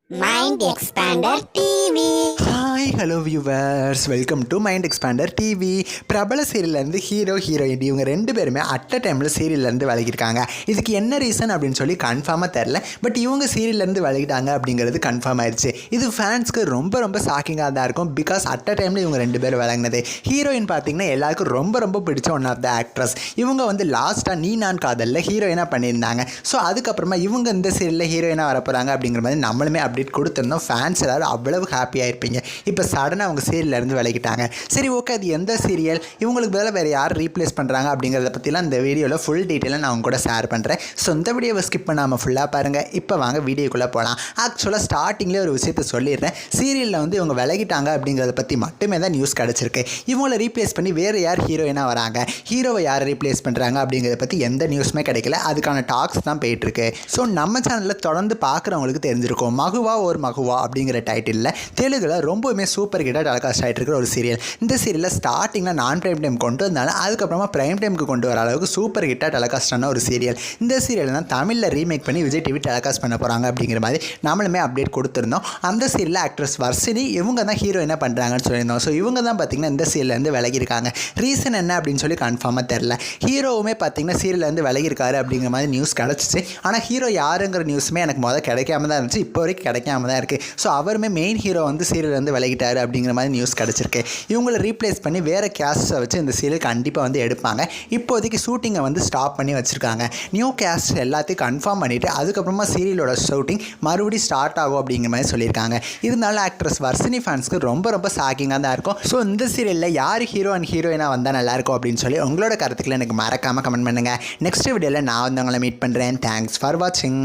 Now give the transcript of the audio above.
Mind Expander TV. Hi hello viewers, welcome to mind expander TV. பிரபல சீரியல்லேருந்து heroine இவங்க ரெண்டு பேருமே அட் அ டைமில் சீரியல்லேருந்து விலகிருக்காங்க. இதுக்கு என்ன ரீசன் அப்படின்னு சொல்லி கன்ஃபார்மாக தெரில. பட் இவங்க சீரியல்லேருந்து விலகிட்டாங்க அப்படிங்கிறது கன்ஃபார்ம் ஆயிடுச்சு. இது ஃபேன்ஸ்க்கு ரொம்ப ரொம்ப ஷாக்கிங்காக தான் இருக்கும். பிகாஸ் அட் அ டைமில் இவங்க ரெண்டு பேரும் விலகினது. ஹீரோயின் பார்த்தீங்கன்னா எல்லாருக்கும் ரொம்ப ரொம்ப பிடிச்ச ஒன் ஆஃப் த ஆக்ட்ரஸ். இவங்க வந்து லாஸ்ட்டாக நீ நான் காதலில் ஹீரோயினாக பண்ணியிருந்தாங்க. ஸோ அதுக்கப்புறமா இவங்க இந்த சீரியலில் ஹீரோயினாக வரப்போகிறாங்க அப்படிங்கிற மாதிரி நம்மளுமே அப்டேட் கொடுத்துருந்தோம். ஃபேன்ஸ் எல்லாரும் அவ்வளவு ஹாப்பியாக இருப்பீங்க. இப்போ சடனாக அவங்க சீரியல்லேருந்து விலகிட்டாங்க. சரி, ஓகே, அது எந்த சீரியல், இவங்களுக்கு பதிலாக வேறு யார் ரீப்ளேஸ் பண்ணுறாங்க அப்படிங்கிறத பற்றிலாம் இந்த வீடியோவில் ஃபுல் டீட்டெயிலாக நான் அவங்க கூட ஷேர் பண்ணுறேன். ஸோ இந்த வீடியோவை ஸ்கிப் பண்ணாமல் ஃபுல்லாக பாருங்கள். இப்போ வாங்க வீடியோக்குள்ளே போகலாம். ஆக்சுவலாக ஸ்டார்டிங்லேயே ஒரு விஷயத்தை சொல்லிடுறேன். சீரியலில் வந்து இவங்க விலகிட்டாங்க அப்படிங்கிறத பற்றி மட்டுமே தான் நியூஸ் கிடச்சிருக்கு. இவங்களை ரீப்ளேஸ் பண்ணி வேறு யார் ஹீரோயினாக வராங்க, ஹீரோவை யாரை ரீப்ளேஸ் பண்ணுறாங்க அப்படிங்கிறத பற்றி எந்த நியூஸுமே கிடைக்கல. அதுக்கான டாக்ஸ் தான் போயிட்டுருக்கு. ஸோ நம்ம சேனலில் தொடர்ந்து பார்க்குறவங்களுக்கு தெரிஞ்சிருக்கும், மகுவா ஒரு மகுவா அப்படிங்கிற டைட்டிலில் தெலுங்கில் ரொம்பவுமே சூப்பர் ஹிட்டாக டெலிகாஸ்ட் ஆகிட்டு இருக்கிற ஒரு சீரியல். இந்த சீரியலில் ஸ்டார்டிங்கில் நான் பிரைம் டைம் கொண்டு வந்தாலும் அதுக்கப்புறமா பிரைம் டைமுக்கு கொண்டு வர அளவுக்கு சூப்பர் ஹிட்டாக டெலிகாஸ்ட் ஆன ஒரு சீரியல். இந்த சீரியல் தான் தமிழில் ரீமேக் பண்ணி விஜய் டிவி டெலிகாஸ்ட் பண்ண போகிறாங்க அப்படிங்கிற மாதிரி நம்மளுமே அப்டேட் கொடுத்துருந்தோம். அந்த சீரியலில் ஆக்ட்ரஸ் வர்ஷினி இவங்க தான் ஹீரோயினாக பண்ணுறாங்கன்னு சொல்லியிருந்தோம். ஸோ இவங்க தான் பார்த்திங்கன்னா இந்த சீரியலேருந்து விலகிருக்காங்க. ரீசன் என்ன அப்படின்னு சொல்லி கன்ஃபார்மாக தெரில. ஹீரோவுமே பார்த்திங்கன்னா சீரியலேருந்து விலகிருக்காரு அப்படிங்கிற மாதிரி நியூஸ் கிடச்சிச்சு. ஆனால் ஹீரோ யாருங்கிற நியூஸுமே எனக்கு கிடைக்காம தான் இருந்துச்சு. இப்போ வரைக்கும் கிடைக்காம தான் இருக்குது. ஸோ அவருமே மெயின் ஹீரோ வந்து சீரியலேருந்து விலகிட்டாரு அப்படிங்கிற மாதிரி நியூஸ் கிடச்சிருக்கு. இவங்களை ரீப்ளேஸ் பண்ணி வேறு கேஸ்ட்டை வச்சு இந்த சீரியல் கண்டிப்பாக வந்து எடுப்பாங்க. இப்போதைக்கு ஷூட்டிங்கை வந்து ஸ்டாப் பண்ணி வச்சுருக்காங்க. நியூ கேஸ்ட் எல்லாத்தையும் கன்ஃபார்ம் பண்ணிவிட்டு அதுக்கப்புறமா சீரியலோட ஷூட்டிங் மறுபடியும் ஸ்டார்ட் ஆகும் அப்படிங்கிற மாதிரி சொல்லியிருக்காங்க. இருந்தாலும் ஆக்ட்ரஸ் வர்ஷினி ஃபேன்ஸ்க்கு ரொம்ப ரொம்ப ஷாக்கிங்காக தான் இருக்கும். ஸோ இந்த சீரியலில் யார் ஹீரோ அண்ட் ஹீரோயினாக வந்தால் நல்லாயிருக்கும் அப்படின்னு சொல்லி உங்களோட கருத்துக்களை எனக்கு மறக்காமல் கமெண்ட் பண்ணுங்கள். நெக்ஸ்ட் வீடியோவில் நான் வந்து உங்களை மீட் பண்ணுறேன். தேங்க்ஸ் ஃபார் வாட்சிங்.